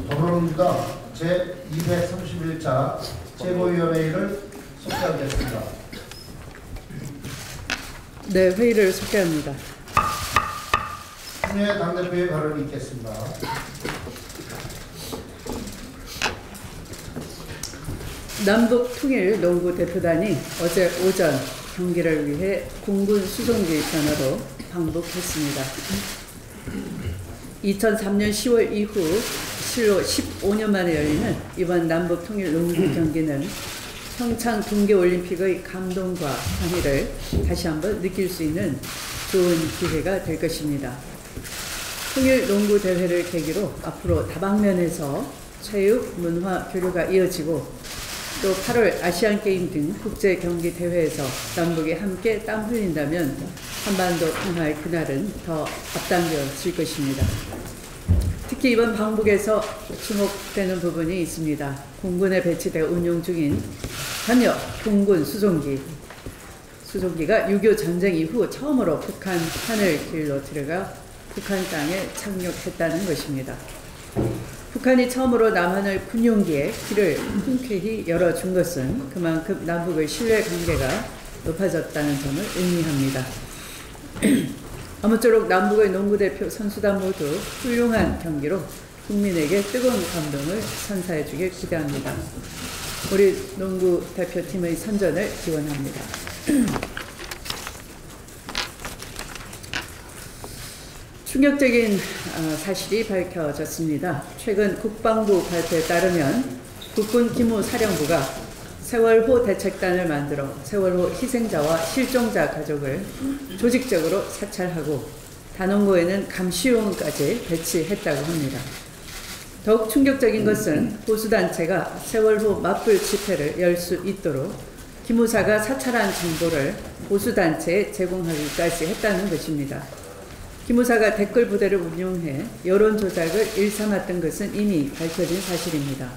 더불어민주당 제231차 최고위원회의를 속개하겠습니다. 네, 회의를 속개합니다. 추미애 당대표의 발언이 있겠습니다. 남북통일농구 대표단이 어제 오전 경기를 위해 공군 수송기 전화로 방북했습니다. 2003년 10월 이후 실로 15년 만에 열리는 이번 남북통일농구 경기는 평창 동계올림픽의 감동과 환희를 다시 한번 느낄 수 있는 좋은 기회가 될 것입니다. 통일농구 대회를 계기로 앞으로 다방면에서 체육, 문화 교류가 이어지고 또 8월 아시안게임 등 국제경기대회에서 남북이 함께 땀 흘린다면 한반도 평화의 그날은 더 앞당겨질 것입니다. 특히 이번 방북에서 주목되는 부분이 있습니다. 공군에 배치되어 운용 중인 현역 공군 수송기가 6.25 전쟁 이후 처음으로 북한 하늘 길로 들어가 북한 땅에 착륙했다는 것입니다. 북한이 처음으로 남한을 군용기에 길을 흔쾌히 열어준 것은 그만큼 남북의 신뢰관계가 높아졌다는 점을 의미합니다. 아무쪼록 남북의 농구대표 선수단 모두 훌륭한 경기로 국민에게 뜨거운 감동을 선사해 주길 기대합니다. 우리 농구대표팀의 선전을 기원합니다. 충격적인 사실이 밝혀졌습니다. 최근 국방부 발표에 따르면 국군 기무사령부가 세월호 대책단을 만들어 세월호 희생자와 실종자 가족을 조직적으로 사찰하고 단원고에는 감시용까지 배치했다고 합니다. 더욱 충격적인 것은 보수단체가 세월호 맞불 집회를 열 수 있도록 기무사가 사찰한 정보를 보수단체에 제공하기까지 했다는 것입니다. 기무사가 댓글 부대를 운용해 여론 조작을 일삼았던 것은 이미 밝혀진 사실입니다.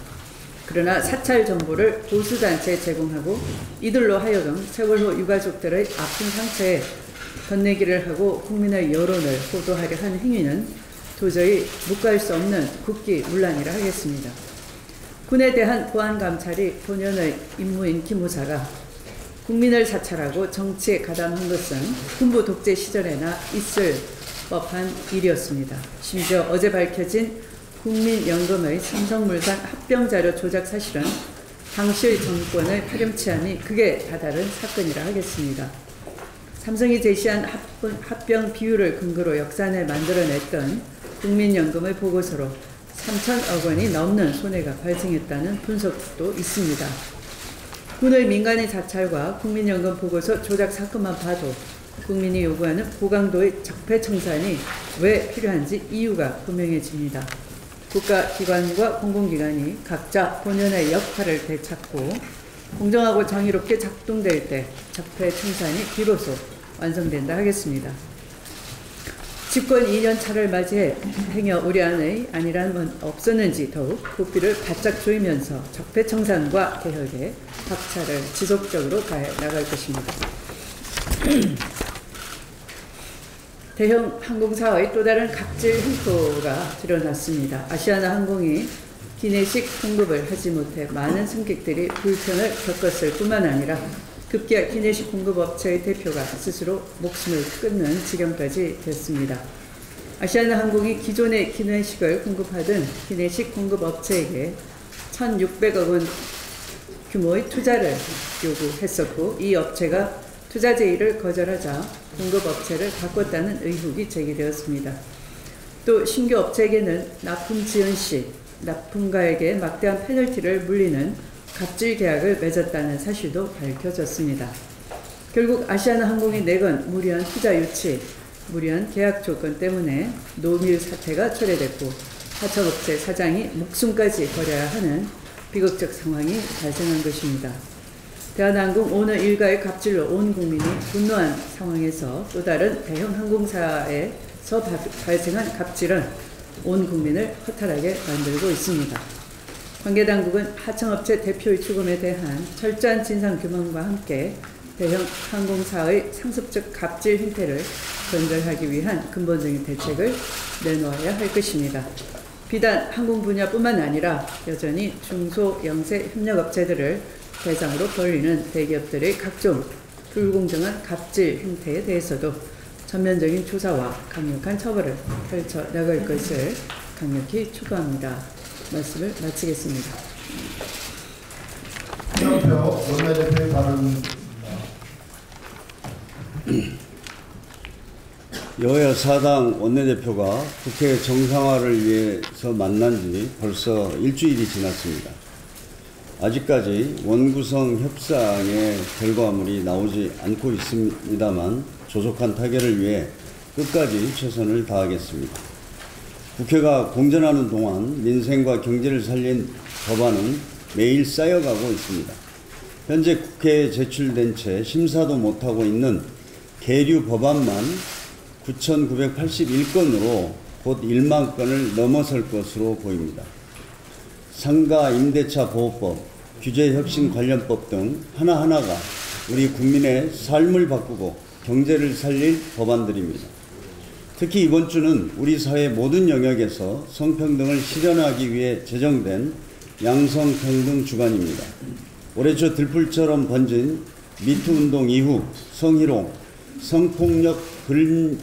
그러나 사찰 정보를 보수단체에 제공하고 이들로 하여금 세월호 유가족들의 아픈 상처에 건네기를 하고 국민의 여론을 호도하려 하는 행위는 도저히 묵과할 수 없는 국기문란이라 하겠습니다. 군에 대한 보안감찰이 본연의 임무인 기무사가 국민을 사찰하고 정치에 가담한 것은 군부 독재 시절에나 있을 법한 일이었습니다. 심지어 어제 밝혀진 국민연금의 삼성물산 합병자료 조작 사실은 당시 정권의 파렴치함이 극에 다다른 사건이라 하겠습니다. 삼성이 제시한 합병 비율을 근거로 역산을 만들어냈던 국민연금의 보고서로 3천억 원이 넘는 손해가 발생했다는 분석도 있습니다. 군의 민간인 사찰과 국민연금 보고서 조작 사건만 봐도 국민이 요구하는 고강도의 적폐청산이 왜 필요한지 이유가 분명해집니다. 국가기관과 공공기관이 각자 본연의 역할을 되찾고 공정하고 정의롭게 작동될 때 적폐청산이 비로소 완성된다 하겠습니다. 집권 2년 차를 맞이해 행여 우리 안의 안일함은 없었는지 더욱 고삐를 바짝 조이면서 적폐청산과 개혁에 박차를 지속적으로 가해 나갈 것입니다. 대형 항공사의 또 다른 갑질 횡포가 드러났습니다. 아시아나항공이 기내식 공급을 하지 못해 많은 승객들이 불편을 겪었을 뿐만 아니라 급기야 기내식 공급업체의 대표가 스스로 목숨을 끊는 지경까지 됐습니다. 아시아나항공이 기존의 기내식을 공급하던 기내식 공급업체에게 1,600억 원 규모의 투자를 요구했었고 이 업체가 투자 제의를 거절하자 공급업체를 바꿨다는 의혹이 제기되었습니다. 또 신규 업체에게는 납품 지연 시 납품가에게 막대한 페널티를 물리는 갑질 계약을 맺었다는 사실도 밝혀졌습니다. 결국 아시아나항공이 내건 무리한 투자 유치, 무리한 계약 조건 때문에 노밀 사태가 초래됐고 하청업체 사장이 목숨까지 버려야 하는 비극적 상황이 발생한 것입니다. 대한항공 오너 일가의 갑질로 온 국민이 분노한 상황에서 또 다른 대형 항공사에서 발생한 갑질은 온 국민을 허탈하게 만들고 있습니다. 관계당국은 하청업체 대표의 죽음에 대한 철저한 진상규명과 함께 대형 항공사의 상습적 갑질 행태를 근절하기 위한 근본적인 대책을 내놓아야 할 것입니다. 비단 항공 분야뿐만 아니라 여전히 중소 영세 협력업체들을 대상으로 벌리는 대기업들의 각종 불공정한 갑질 행태에 대해서도 전면적인 조사와 강력한 처벌을 펼쳐 나갈 것을 강력히 촉구합니다. 말씀을 마치겠습니다. 홍영표 원내대표의 발언입니다. 여야 사당 원내대표가 국회 정상화를 위해서 만난 지 벌써 일주일이 지났습니다. 아직까지 원구성 협상의 결과물이 나오지 않고 있습니다만 조속한 타결을 위해 끝까지 최선을 다하겠습니다. 국회가 공전하는 동안 민생과 경제를 살린 법안은 매일 쌓여가고 있습니다. 현재 국회에 제출된 채 심사도 못하고 있는 계류 법안만 9,981건으로 곧 1만 건을 넘어설 것으로 보입니다. 상가 임대차 보호법, 규제혁신 관련법 등 하나하나가 우리 국민의 삶을 바꾸고 경제를 살릴 법안들입니다. 특히 이번 주는 우리 사회 모든 영역에서 성평등을 실현하기 위해 제정된 양성평등 주간입니다. 올해 초 들불처럼 번진 미투 운동 이후 성희롱, 성폭력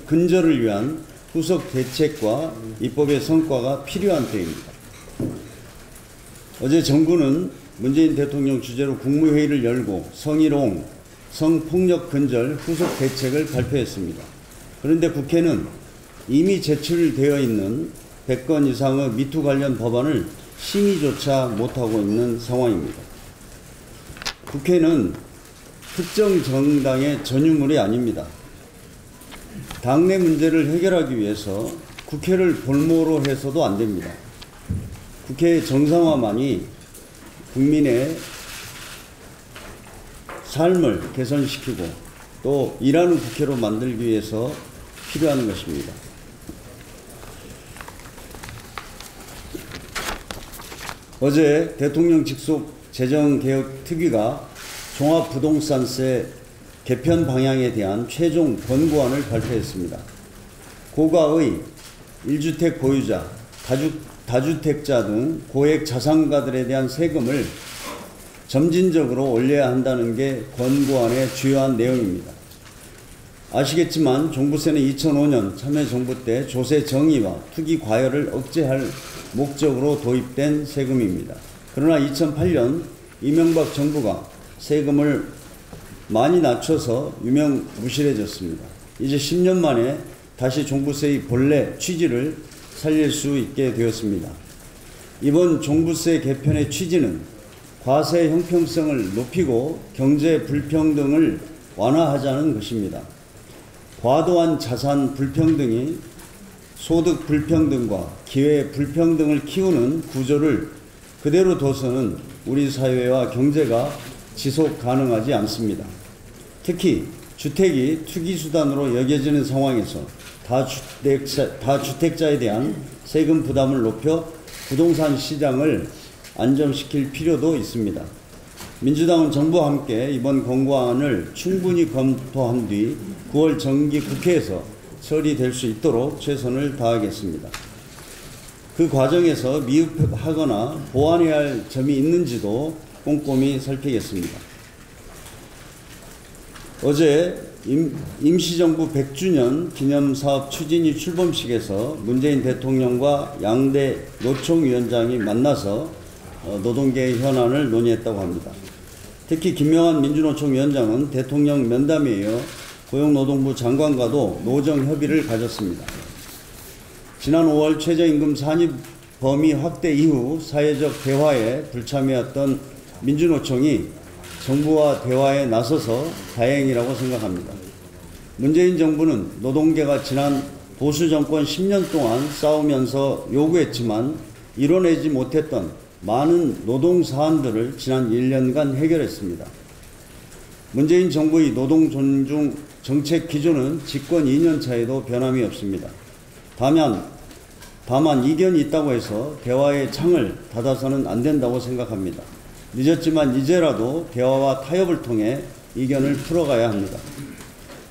근절을 위한 후속 대책과 입법의 성과가 필요한 때입니다. 어제 정부는 문재인 대통령 주재로 국무회의를 열고 성희롱, 성폭력 근절 후속 대책을 발표했습니다. 그런데 국회는 이미 제출되어 있는 100건 이상의 미투 관련 법안을 심의조차 못하고 있는 상황입니다. 국회는 특정 정당의 전유물이 아닙니다. 당내 문제를 해결하기 위해서 국회를 볼모로 해서도 안 됩니다. 국회의 정상화만이 국민의 삶을 개선시키고 또 일하는 국회로 만들기 위해서 필요한 것입니다. 어제 대통령 직속 재정개혁특위가 종합부동산세 개편 방향에 대한 최종 권고안을 발표했습니다. 고가의 1주택 보유자, 다주택자 등 고액 자산가들에 대한 세금을 점진적으로 올려야 한다는 게 권고안의 주요한 내용입니다. 아시겠지만 종부세는 2005년 참여정부 때 조세 정의와 투기 과열을 억제할 목적으로 도입된 세금입니다. 그러나 2008년 이명박 정부가 세금을 많이 낮춰서 유명무실해졌습니다. 이제 10년 만에 다시 종부세의 본래 취지를 살릴 수 있게 되었습니다. 이번 종부세 개편의 취지는 과세 형평성을 높이고 경제 불평등을 완화하자는 것입니다. 과도한 자산 불평등이 소득 불평등과 기회 불평등을 키우는 구조를 그대로 둬서는 우리 사회와 경제가 지속 가능하지 않습니다. 특히 주택이 투기수단으로 여겨지는 상황에서 다주택자에 대한 세금 부담을 높여 부동산 시장을 안정시킬 필요도 있습니다. 민주당은 정부와 함께 이번 권고안을 충분히 검토한 뒤 9월 정기 국회에서 처리될 수 있도록 최선을 다하겠습니다. 그 과정에서 미흡하거나 보완해야 할 점이 있는지도 꼼꼼히 살피겠습니다. 어제 임시정부 100주년 기념사업 추진위 출범식에서 문재인 대통령과 양대 노총위원장이 만나서 노동계의 현안을 논의했다고 합니다. 특히 김명한 민주노총 위원장은 대통령 면담에 이어 고용노동부 장관과도 노정 협의를 가졌습니다. 지난 5월 최저임금 산입 범위 확대 이후 사회적 대화에 불참해왔던 민주노총이 정부와 대화에 나서서 다행이라고 생각합니다. 문재인 정부는 노동계가 지난 보수 정권 10년 동안 싸우면서 요구했지만 이뤄내지 못했던 많은 노동 사안들을 지난 1년간 해결했습니다. 문재인 정부의 노동 존중 정책 기조는 집권 2년 차에도 변함이 없습니다. 다만 이견이 있다고 해서 대화의 창을 닫아서는 안 된다고 생각합니다. 늦었지만 이제라도 대화와 타협을 통해 이견을 풀어가야 합니다.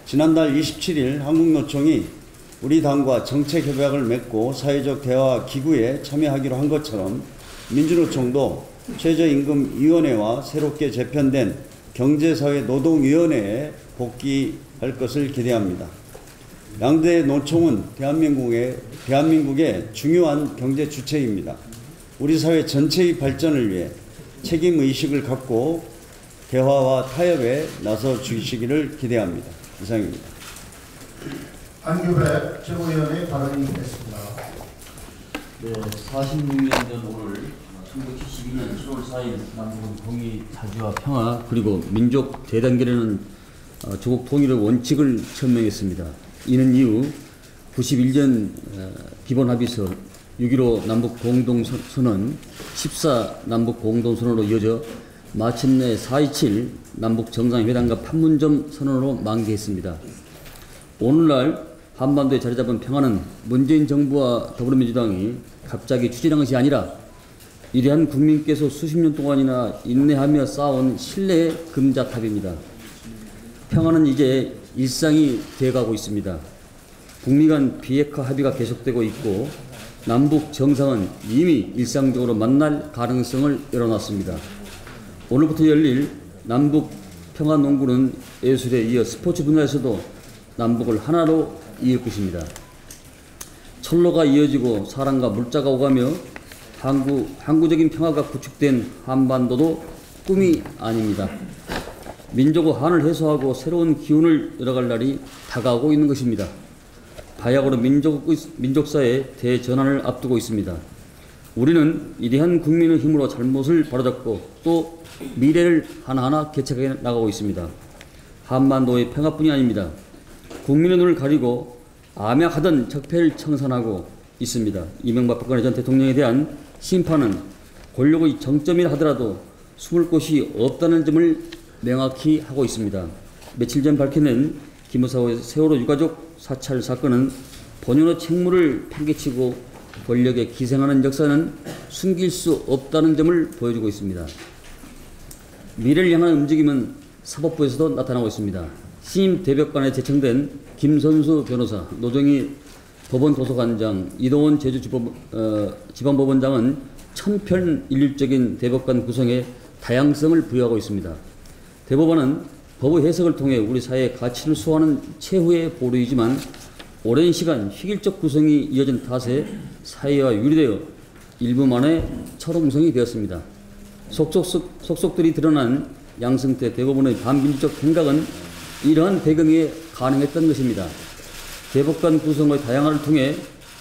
지난달 27일 한국노총이 우리 당과 정책 협약을 맺고 사회적 대화 기구에 참여하기로 한 것처럼 민주노총도 최저임금위원회와 새롭게 재편된 경제사회노동위원회에 복귀할 것을 기대합니다. 양대 노총은 대한민국의 중요한 경제 주체입니다. 우리 사회 전체의 발전을 위해 책임의식을 갖고 대화와 타협에 나서 주시기를 기대합니다. 이상입니다. 안규백 최고위원의 발언이 있겠습니다. 네, 46년 전 오늘 1972년 7월 4일 남북은 공의, 자주와 평화 그리고 민족 대단결에는 조국 통일의 원칙을 천명했습니다. 이는 이후 91년 기본합의서 6.15 남북 공동선언 14 남북 공동선언으로 이어져 마침내 4.27 남북 정상회담과 판문점 선언으로 만개했습니다. 오늘날 한반도에 자리 잡은 평화는 문재인 정부와 더불어민주당이 갑자기 추진한 것이 아니라 위대한 국민께서 수십 년 동안이나 인내하며 쌓아온 신뢰의 금자탑입니다. 평화는 이제 일상이 되어가고 있습니다. 북미 간 비핵화 합의가 계속되고 있고 남북 정상은 이미 일상적으로 만날 가능성을 열어놨습니다. 오늘부터 열릴 남북 평화농구는 예술에 이어 스포츠 분야에서도 남북을 하나로 이을 것입니다. 철로가 이어지고 사랑과 물자가 오가며 항구적인 평화가 구축된 한반도도 꿈이 아닙니다. 민족의 한을 해소하고 새로운 기운을 열어갈 날이 다가오고 있는 것입니다. 바야흐로 민족사의 대전환을 앞두고 있습니다. 우리는 위대한 국민의 힘으로 잘못을 바로잡고 또 미래를 하나하나 개척해 나가고 있습니다. 한반도의 평화뿐이 아닙니다. 국민의 눈을 가리고 암약하던 적폐를 청산하고 있습니다. 이명박 박근혜 전 대통령에 대한 심판은 권력의 정점이라 하더라도 숨을 곳이 없다는 점을 명확히 하고 있습니다. 며칠 전 밝혀낸 김무사의 세월호 유가족 사찰 사건은 본연의 책무를 팽개치고 권력에 기생하는 역사는 숨길 수 없다는 점을 보여주고 있습니다. 미래를 향한 움직임은 사법부에서도 나타나고 있습니다. 신임 대법관에 제청된 김선수 변호사, 노정희 법원도서관장, 이동원 제주지방법원장은 천편일률적인 대법관 구성에 다양성을 부여하고 있습니다. 대법원은 법의 해석을 통해 우리 사회의 가치를 수호하는 최후의 보루이지만 오랜 시간 획일적 구성이 이어진 탓에 사회와 유리되어 일부 만에 철옹성이 되었습니다. 속속들이 드러난 양승태 대법원의 반민주적 행각은 이러한 배경에 가능했던 것입니다. 대법관 구성의 다양화를 통해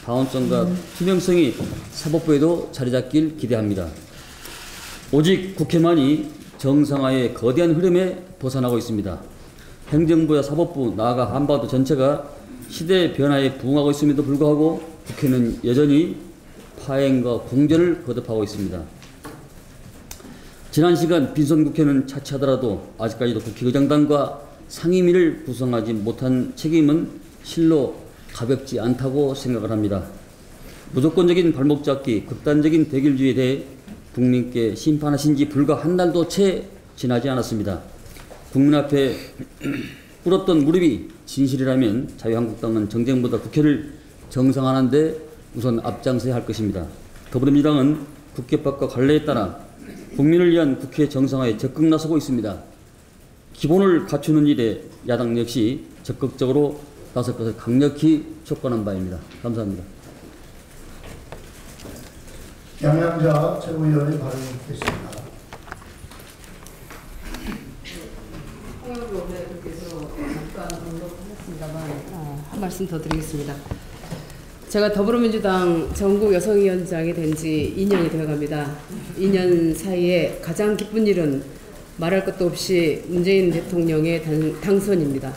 다원성과 투명성이 사법부에도 자리잡길 기대합니다. 오직 국회만이 정상화의 거대한 흐름에 벗어나고 있습니다. 행정부와 사법부, 나아가 한반도 전체가 시대의 변화에 부응하고 있음에도 불구하고 국회는 여전히 파행과 공전을 거듭하고 있습니다. 지난 시간 빈손 국회는 차치하더라도 아직까지도 국회의장단과 상임위를 구성하지 못한 책임은 실로 가볍지 않다고 생각을 합니다. 무조건적인 발목 잡기, 극단적인 대결주의에 대해 국민께 심판하신 지 불과 한 달도 채 지나지 않았습니다. 국민 앞에 꿇었던 무릎이 진실이라면 자유한국당은 정쟁보다 국회를 정상화하는 데 우선 앞장서야 할 것입니다. 더불어민주당은 국회법과 관례에 따라 국민을 위한 국회 정상화에 적극 나서고 있습니다. 기본을 갖추는 일에 야당 역시 적극적으로 나설 것을 강력히 촉구하는 바입니다. 감사합니다. 양양자 최고위원의 발언이 있겠습니다. 홍영표 원내대표께서 잠깐 언급하셨습니다만 한 말씀 더 드리겠습니다. 제가 더불어민주당 전국 여성위원장이 된 지 2년이 되어갑니다. 2년 사이에 가장 기쁜 일은 말할 것도 없이 문재인 대통령의 당선입니다.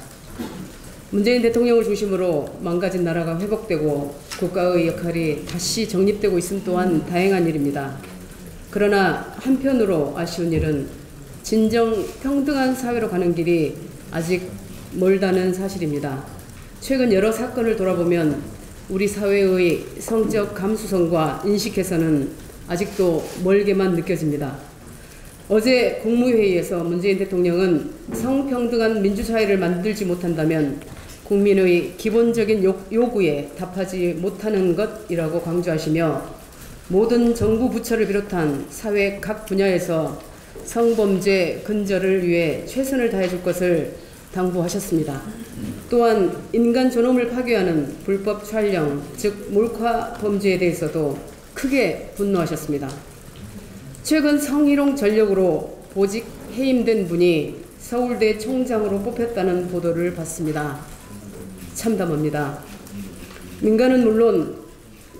문재인 대통령을 중심으로 망가진 나라가 회복되고 국가의 역할이 다시 정립되고 있음 또한 다행한 일입니다. 그러나 한편으로 아쉬운 일은 진정 평등한 사회로 가는 길이 아직 멀다는 사실입니다. 최근 여러 사건을 돌아보면 우리 사회의 성적 감수성과 인식 개선은 아직도 멀게만 느껴집니다. 어제 국무회의에서 문재인 대통령은 성평등한 민주사회를 만들지 못한다면 국민의 기본적인 요구에 답하지 못하는 것이라고 강조하시며 모든 정부 부처를 비롯한 사회 각 분야에서 성범죄 근절을 위해 최선을 다해줄 것을 당부하셨습니다. 또한 인간 존엄을 파괴하는 불법 촬영, 즉 몰카 범죄에 대해서도 크게 분노하셨습니다. 최근 성희롱 전력으로 보직 해임된 분이 서울대 총장으로 뽑혔다는 보도를 봤습니다. 참담합니다. 민간은 물론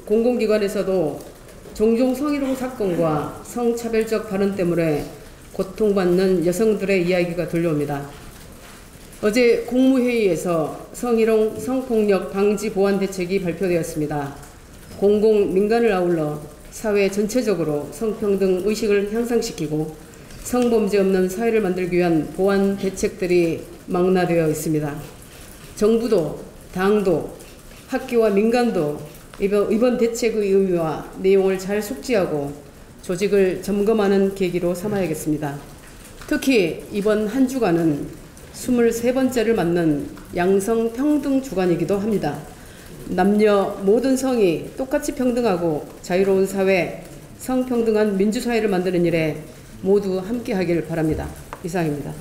공공기관에서도 종종 성희롱 사건과 성차별적 발언 때문에 고통받는 여성들의 이야기가 들려옵니다. 어제 국무회의에서 성희롱, 성폭력 방지 보완 대책이 발표되었습니다. 공공 민간을 아울러 사회 전체적으로 성평등 의식을 향상시키고 성범죄 없는 사회를 만들기 위한 보완 대책들이 망라되어 있습니다. 정부도 당도 학교와 민간도 이번 대책의 의미와 내용을 잘 숙지하고 조직을 점검하는 계기로 삼아야겠습니다. 특히 이번 한 주간은 23번째를 맞는 양성평등 주간이기도 합니다. 남녀 모든 성이 똑같이 평등하고 자유로운 사회, 성평등한 민주사회를 만드는 일에 모두 함께하길 바랍니다. 이상입니다.